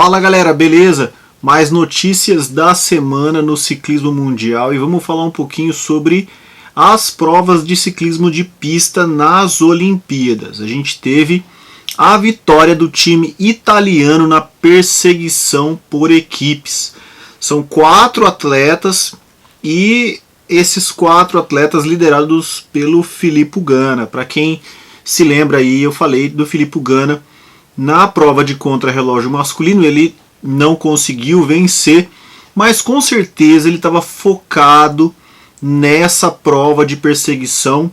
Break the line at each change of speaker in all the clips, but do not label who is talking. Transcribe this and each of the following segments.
Fala galera, beleza? Mais notícias da semana no ciclismo mundial e vamos falar um pouquinho sobre as provas de ciclismo de pista nas Olimpíadas. A gente teve a vitória do time italiano na perseguição por equipes. São 4 atletas e esses 4 atletas liderados pelo Filippo Ganna. Para quem se lembra aí, eu falei do Filippo Ganna na prova de contrarrelógio masculino. Ele não conseguiu vencer, mas com certeza ele estava focado nessa prova de perseguição.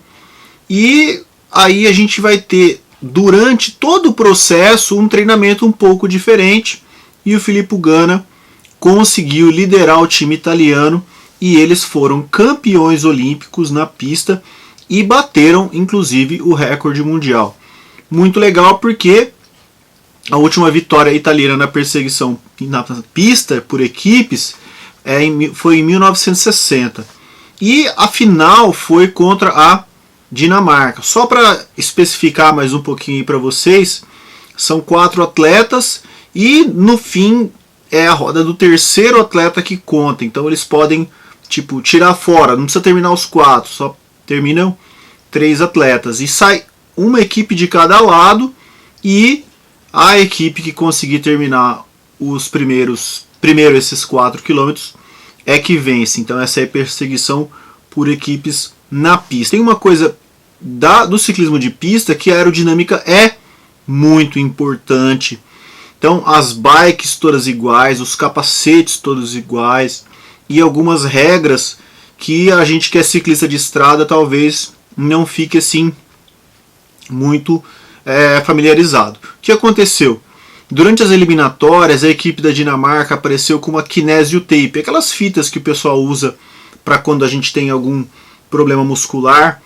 E aí a gente vai ter durante todo o processo um treinamento um pouco diferente, e o Filippo Ganna conseguiu liderar o time italiano e eles foram campeões olímpicos na pista e bateram inclusive o recorde mundial. Muito legal, porque a última vitória italiana na perseguição na pista por equipes foi em 1960. E a final foi contra a Dinamarca. Só para especificar mais um pouquinho para vocês, são 4 atletas e no fim é a roda do terceiro atleta que conta. Então eles podem tirar fora, não precisa terminar os 4, só terminam 3 atletas. E sai uma equipe de cada lado e a equipe que conseguir terminar os primeiro esses 4 quilômetros é que vence. Então essa é a perseguição por equipes na pista. Tem uma coisa do ciclismo de pista que a aerodinâmica é muito importante. Então as bikes todas iguais, os capacetes todos iguais e algumas regras que a gente que é ciclista de estrada talvez não fique assim muito familiarizado. O que aconteceu? Durante as eliminatórias, a equipe da Dinamarca apareceu com uma kinesio tape, aquelas fitas que o pessoal usa para quando a gente tem algum problema muscular,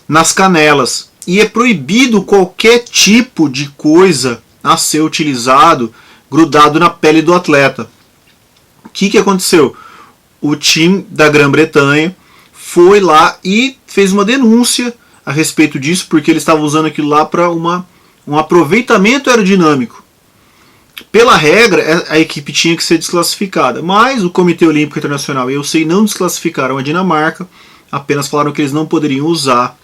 nas canelas. E é proibido qualquer tipo de coisa a ser utilizado grudado na pele do atleta. O que aconteceu? O time da Grã-Bretanha foi lá e fez uma denúncia a respeito disso, porque eles estavam usando aquilo lá para um aproveitamento aerodinâmico. Pela regra, a equipe tinha que ser desclassificada, mas o Comitê Olímpico Internacional e eu sei não desclassificaram a Dinamarca, apenas falaram que eles não poderiam usar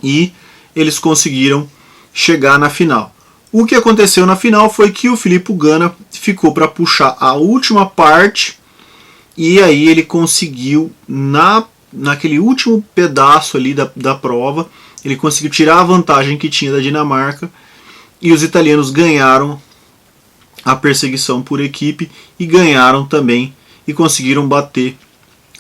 e eles conseguiram chegar na final. O que aconteceu na final foi que o Filippo Ganna ficou para puxar a última parte e aí ele conseguiu naquele último pedaço ali da prova, ele conseguiu tirar a vantagem que tinha da Dinamarca e os italianos ganharam a perseguição por equipe e ganharam também e conseguiram bater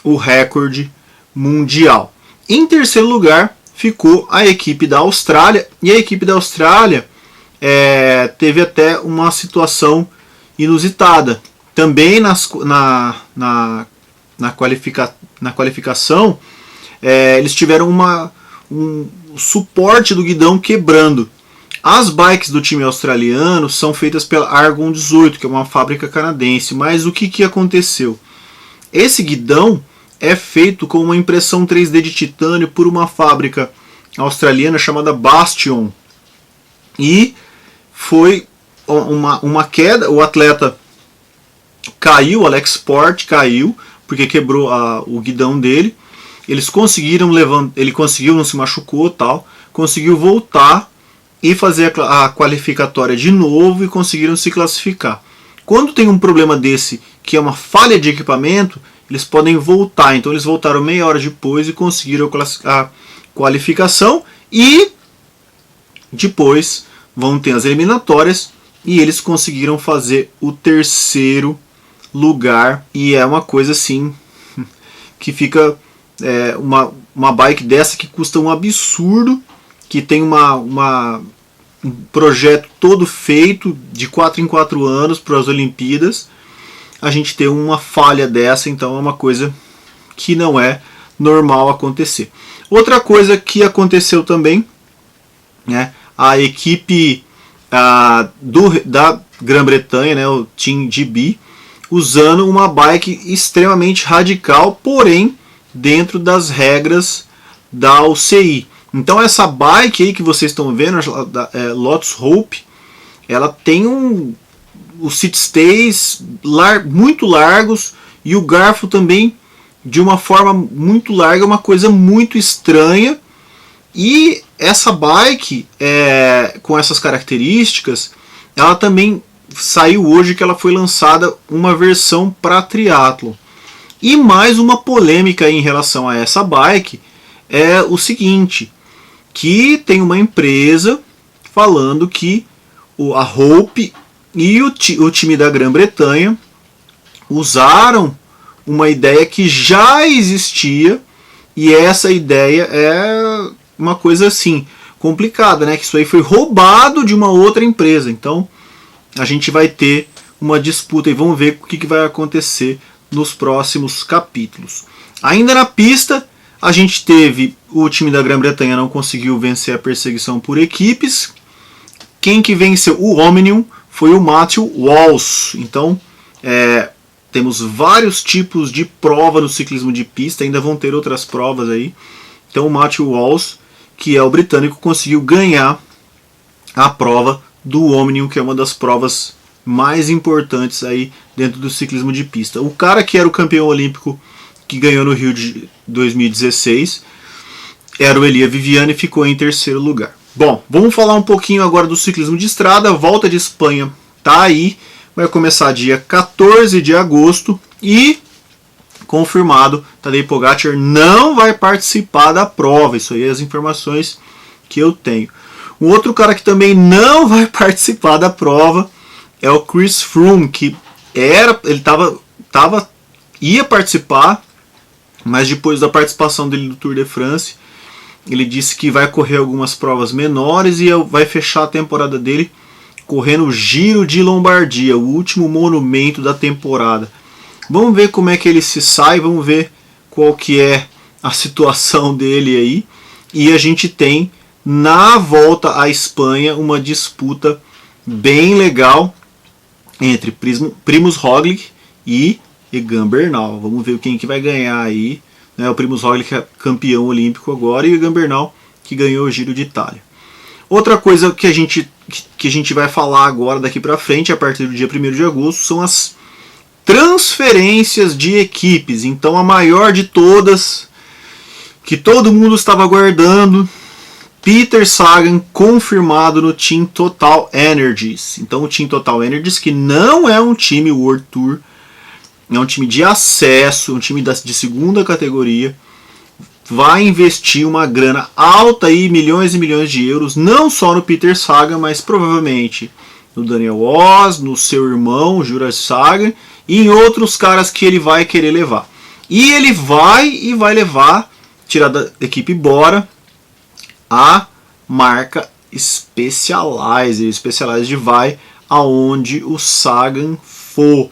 o recorde mundial. Em terceiro lugar ficou a equipe da Austrália, e a equipe da Austrália teve até uma situação inusitada. Também na qualificação eles tiveram um suporte do guidão quebrando. As bikes do time australiano são feitas pela Argon 18, que é uma fábrica canadense. Mas o que aconteceu? Esse guidão é feito com uma impressão 3D de titânio por uma fábrica australiana chamada Bastion. E foi uma queda, o atleta caiu, o Alex Port caiu, porque quebrou o guidão dele. Eles conseguiram levantar, ele conseguiu, não se machucou, tal, conseguiu voltar e fazer a qualificatória de novo e conseguiram se classificar. Quando tem um problema desse, que é uma falha de equipamento, eles podem voltar. Então eles voltaram meia hora depois e conseguiram a qualificação, e depois vão ter as eliminatórias e eles conseguiram fazer o terceiro lugar. E é uma coisa assim que fica uma bike dessa que custa um absurdo, que tem um projeto todo feito de 4 em 4 anos para as Olimpíadas. A gente tem uma falha dessa, então é uma coisa que não é normal acontecer. Outra coisa que aconteceu também, a equipe da Grã-Bretanha, o Team GB, usando uma bike extremamente radical, porém dentro das regras da UCI. Então essa bike aí que vocês estão vendo, Lotus Hope, ela tem os sit stays muito largos e o garfo também de uma forma muito larga, uma coisa muito estranha. E essa bike, com essas características, ela também saiu hoje que ela foi lançada uma versão para triatlo. E mais uma polêmica em relação a essa bike é o seguinte, que tem uma empresa falando que a Hope e o time da Grã-Bretanha usaram uma ideia que já existia, e essa ideia é uma coisa assim complicada, né? Que isso aí foi roubado de uma outra empresa. Então a gente vai ter uma disputa e vamos ver o que vai acontecer nos próximos capítulos. Ainda na pista, a gente teve o time da Grã-Bretanha não conseguiu vencer a perseguição por equipes. Quem que venceu o Omnium foi o Matthew Walsh. Então temos vários tipos de prova no ciclismo de pista, ainda vão ter outras provas aí. Então o Matthew Walsh, que é o britânico, conseguiu ganhar a prova do Omnium, que é uma das provas mais importantes aí dentro do ciclismo de pista. O cara que era o campeão olímpico que ganhou no Rio de 2016 era o Elia Viviani e ficou em terceiro lugar. Bom, vamos falar um pouquinho agora do ciclismo de estrada. A Volta de Espanha tá aí, vai começar dia 14 de agosto e confirmado, Tadej Pogačar não vai participar da prova. Isso aí é as informações que eu tenho. Um outro cara que também não vai participar da prova é o Chris Froome, que ia participar, mas depois da participação dele no Tour de France, ele disse que vai correr algumas provas menores e vai fechar a temporada dele correndo o Giro de Lombardia, o último monumento da temporada. Vamos ver como é que ele se sai, vamos ver qual que é a situação dele aí. E a gente tem na volta à Espanha uma disputa bem legal entre Primož Roglic e Egan Bernal. Vamos ver quem que vai ganhar aí. O Primož Roglic é campeão olímpico agora e o Egan Bernal que ganhou o Giro de Itália. Outra coisa que a gente vai falar agora daqui para frente, a partir do dia 1º de agosto, são as transferências de equipes. Então a maior de todas, que todo mundo estava aguardando, Peter Sagan confirmado no Team Total Energies. Então o Team Total Energies, que não é um time World Tour, é um time de acesso, um time de segunda categoria, vai investir uma grana alta aí, milhões e milhões de euros, não só no Peter Sagan, mas provavelmente no Daniel Oss, no seu irmão Jura Sagan e em outros caras que ele vai querer levar. E ele vai levar, tirar da equipe Bora, a marca Specialized vai aonde o Sagan for.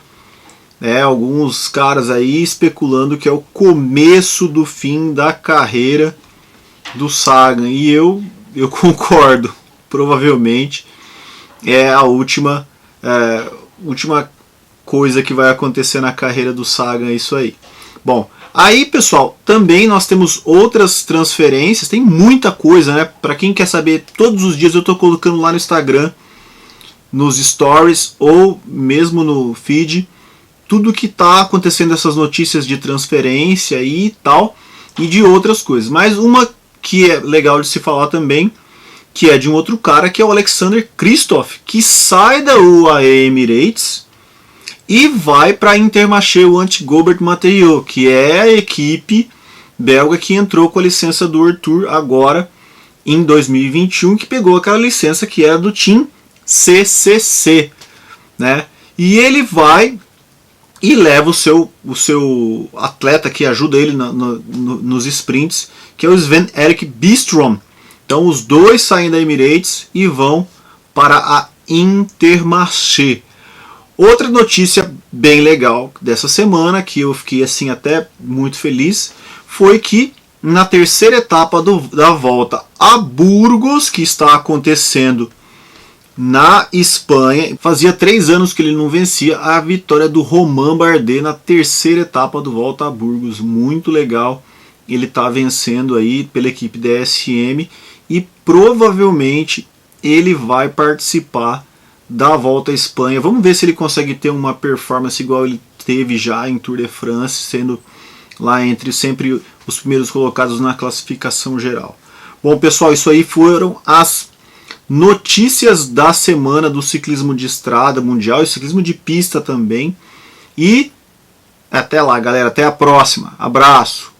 Alguns caras aí especulando que é o começo do fim da carreira do Sagan, e eu concordo, provavelmente é a última coisa que vai acontecer na carreira do Sagan, isso aí. Bom, aí pessoal, também nós temos outras transferências, tem muita coisa, né? Para quem quer saber, todos os dias eu estou colocando lá no Instagram, nos stories ou mesmo no feed, tudo que está acontecendo, essas notícias de transferência e tal, e de outras coisas. Mas uma que é legal de se falar também, que é de um outro cara, que é o Alexander Kristoff, que sai da UAE Emirates e vai para a Intermarché, o Anti-Gobert Mathieu, que é a equipe belga que entrou com a licença do World Tour agora em 2021, que pegou aquela licença que era do Team CCC, né? E ele vai e leva o seu atleta que ajuda ele nos sprints, que é o Sven-Erik Bistrom. Então os dois saem da Emirates e vão para a Intermarché. Outra notícia bem legal dessa semana, que eu fiquei assim até muito feliz, foi que na terceira etapa da volta a Burgos, que está acontecendo na Espanha, fazia 3 anos que ele não vencia, a vitória do Romain Bardet na terceira etapa do Volta a Burgos. Muito legal, ele está vencendo aí pela equipe DSM e provavelmente ele vai participar da Volta à Espanha. Vamos ver se ele consegue ter uma performance igual ele teve já em Tour de France, sendo lá entre sempre os primeiros colocados na classificação geral. Bom, pessoal, isso aí foram as notícias da semana do ciclismo de estrada mundial e ciclismo de pista também. E até lá, galera. Até a próxima. Abraço.